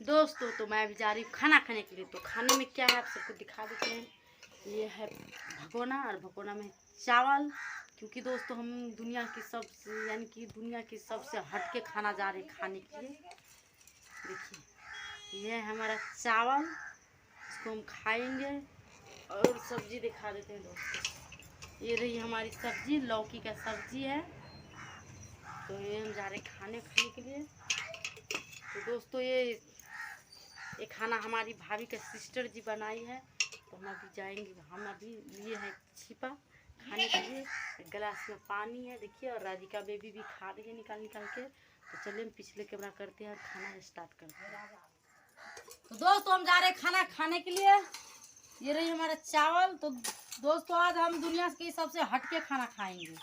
दोस्तों तो मैं अभी जा रही हूँ खाना खाने के लिए। तो खाने में क्या है आप सबको दिखा देते हैं। ये है भगोना और भगोना में चावल, क्योंकि दोस्तों हम दुनिया की सबसे यानी कि दुनिया की सबसे हटके खाना जा रहे हैं खाने के लिए। देखिए ये है हमारा चावल, इसको हम खाएंगे। और सब्जी दिखा देते हैं दोस्तों, ये रही हमारी सब्जी, लौकी का सब्जी है। तो ये हम जा रहे हैं खाने के लिए। तो दोस्तों ये खाना हमारी भाभी के सिस्टर जी बनाई है। तो हम अभी जाएंगे, हम अभी लिए हैं छिपा खाने के लिए। एक गिलास में पानी है देखिए, और राधिका बेबी भी खा रही है निकाल के। तो चलिए हम पिछले कैमरा करते हैं और खाना स्टार्ट करते हैं। तो दोस्तों हम जा रहे हैं खाना खाने के लिए। ये रही हमारा चावल। तो दोस्तों आज हम दुनिया के सबसे हटके खाना खाएंगे।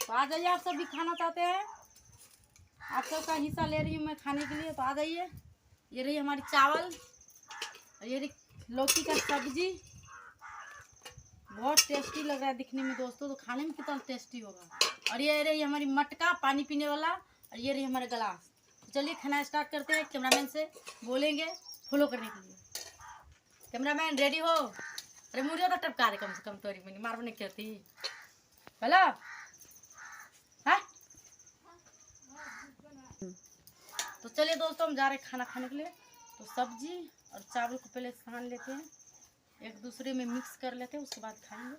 तो आ जाइए, आप सब भी खाना चाहते हैं, आप सबका हिस्सा ले रही हूँ मैं खाने के लिए। तो आ जाइए। ये रही हमारी चावल और ये रही लौकी का सब्जी। बहुत टेस्टी लग रहा है दिखने में दोस्तों, तो खाने में कितना टेस्टी होगा। और ये रही हमारी मटका पानी पीने वाला, और ये रही हमारे गिलास। तो चलिए खाना स्टार्ट करते हैं। कैमरामैन से बोलेंगे फॉलो करने के लिए। कैमरामैन रेडी हो? अरे मुझे तो टपका दे कम से कम, तोरी मैंने मारने नहीं कहती हेलो है। तो चलिए दोस्तों हम जा रहे हैं खाना खाने के लिए। तो सब्जी और चावल को पहले सान लेते हैं, एक दूसरे में मिक्स कर लेते हैं, उसके बाद खाएंगे।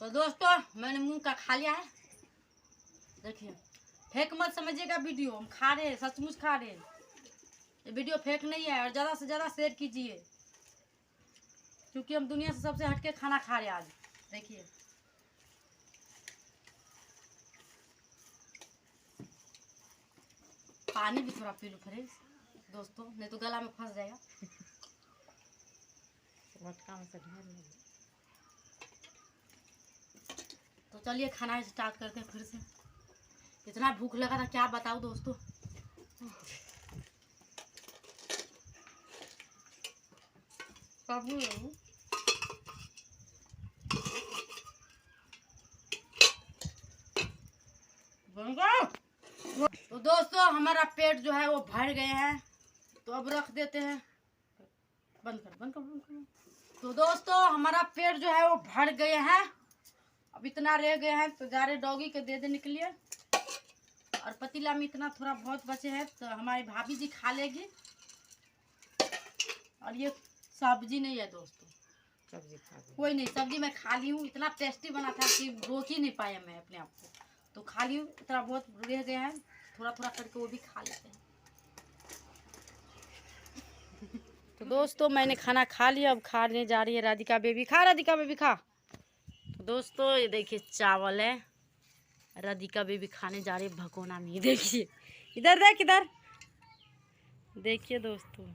तो दोस्तों मैंने मुंह का खा लिया है। देखिए फेक मत समझिएगा वीडियो, हम खा रहे हैं, सचमुच खा रहे हैं। ये वीडियो फेक नहीं है, और ज़्यादा से ज़्यादा शेयर कीजिए, क्योंकि हम दुनिया से सबसे हटके खाना खा रहे हैं आज। देखिए पानी भी थोड़ा पी लो फ्रेंड्स दोस्तों, नहीं तो गला में फंस जाएगा। मटका में से तो चलिए खाना स्टार्ट करते हैं फिर से। इतना भूख लगा था क्या बताऊं दोस्तों। तो दोस्तों हमारा पेट जो है वो भर गए हैं, तो अब रख देते हैं। बंद कर। तो दोस्तों हमारा पेट जो है वो भर गए हैं, अब इतना रह गए हैं, तो जा रहे डॉगी के दे देने के लिए। और पतीला में इतना थोड़ा बहुत बचे हैं, तो हमारी भाभी जी खा लेगी। और ये सब्जी नहीं है दोस्तों, सब्जी खा कोई नहीं, सब्जी मैं खा ली हूँ। इतना टेस्टी बना था कि रोक ही नहीं पाया मैं अपने आप को, तो खा ली हूँ। इतना बहुत रह गए हैं, थोड़ा थोड़ा करके वो भी खा लेते हैं। तो दोस्तों मैंने खाना खा लिया, अब खाने जा रही है राधिका बेबी। खा राधिका बेबी खा। तो दोस्तों ये देखिए चावल है, राधिका बेबी खाने जा रही है भगोना में। देखिए इधर देख, इधर देखिए दोस्तों।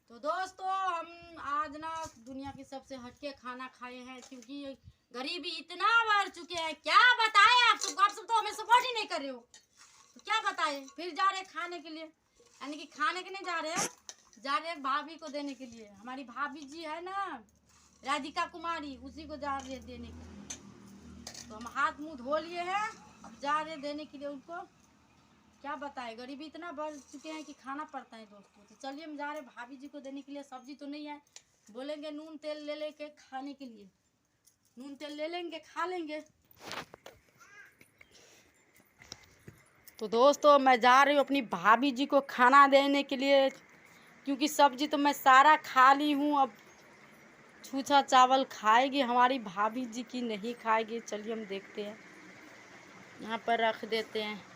तो दोस्तों हम आज ना दुनिया की सबसे हटके खाना खाए हैं, क्योंकि गरीबी इतना बढ़ चुके हैं, क्या बताएं आप सबको। आप सब तो हमें सपोर्ट ही नहीं कर रहे हो, तो क्या बताएं। फिर जा रहे खाने के लिए, यानी कि खाने के नहीं जा रहे हैं, जा रहे हैं भाभी को देने के लिए। हमारी भाभी जी है ना राधिका कुमारी, उसी को जा रहे देने के लिए। तो हम हाथ मुंह धो लिए हैं, अब जा रहे देने के लिए उनको। क्या बताएं, गरीबी इतना बढ़ चुके हैं कि खाना पड़ता है दोस्तों। तो चलिए हम जा रहे हैं भाभी जी को देने के लिए। सब्जी तो नहीं है, बोलेंगे नून तेल ले लेके खाने के लिए, नून तेल ले लेंगे खा लेंगे। तो दोस्तों मैं जा रही हूँ अपनी भाभी जी को खाना देने के लिए, क्योंकि सब्जी तो मैं सारा खा ली हूँ। अब छूछा चावल खाएगी हमारी भाभी जी की नहीं खाएगी। चलिए हम देखते हैं, यहाँ पर रख देते हैं।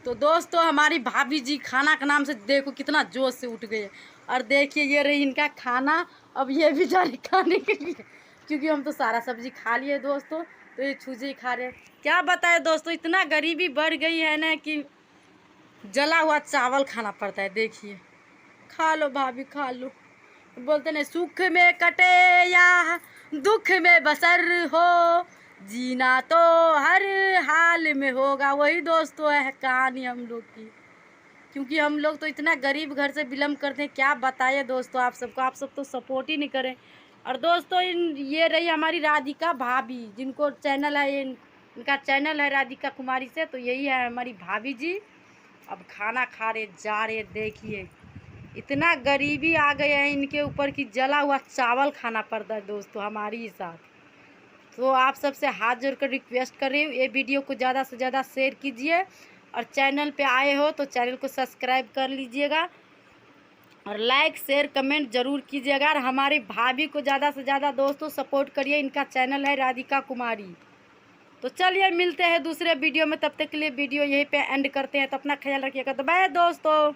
तो दोस्तों हमारी भाभी जी खाना के नाम से देखो कितना जोश से उठ गए। और देखिए ये रही इनका खाना, अब ये भी जा रही खाने के लिए, क्योंकि हम तो सारा सब्जी खा लिए दोस्तों, तो ये छूछे ही खा रहे। क्या बताए दोस्तों, इतना गरीबी बढ़ गई है ना कि जला हुआ चावल खाना पड़ता है। देखिए खा लो भाभी खा लो, बोलते नहीं सुख में कटे या दुख में बसर हो, जीना तो हर हाल में होगा। वही दोस्तों है कहानी हम लोग की, क्योंकि हम लोग तो इतना गरीब घर से बिलोंग करते हैं, क्या बताइए दोस्तों आप सबको। आप सब तो सपोर्ट ही नहीं करें। और दोस्तों ये रही हमारी राधिका भाभी, जिनको चैनल है, इनका चैनल है राधिका कुमारी से, तो यही है हमारी भाभी जी। अब खाना खा रहे जा रहे, देखिए इतना गरीबी आ गया है इनके ऊपर कि जला हुआ चावल खाना पड़ता है दोस्तों हमारी ही साथ। तो आप सबसे हाथ जोड़कर रिक्वेस्ट कर रही हूँ, ये वीडियो को ज़्यादा से ज़्यादा शेयर कीजिए, और चैनल पे आए हो तो चैनल को सब्सक्राइब कर लीजिएगा, और लाइक शेयर कमेंट ज़रूर कीजिएगा। और हमारी भाभी को ज़्यादा से ज़्यादा दोस्तों सपोर्ट करिए, इनका चैनल है राधिका कुमारी। तो चलिए मिलते हैं दूसरे वीडियो में, तब तक के लिए वीडियो यहीं पे एंड करते हैं। तो अपना ख्याल रखिएगा, तो बाय दोस्तों।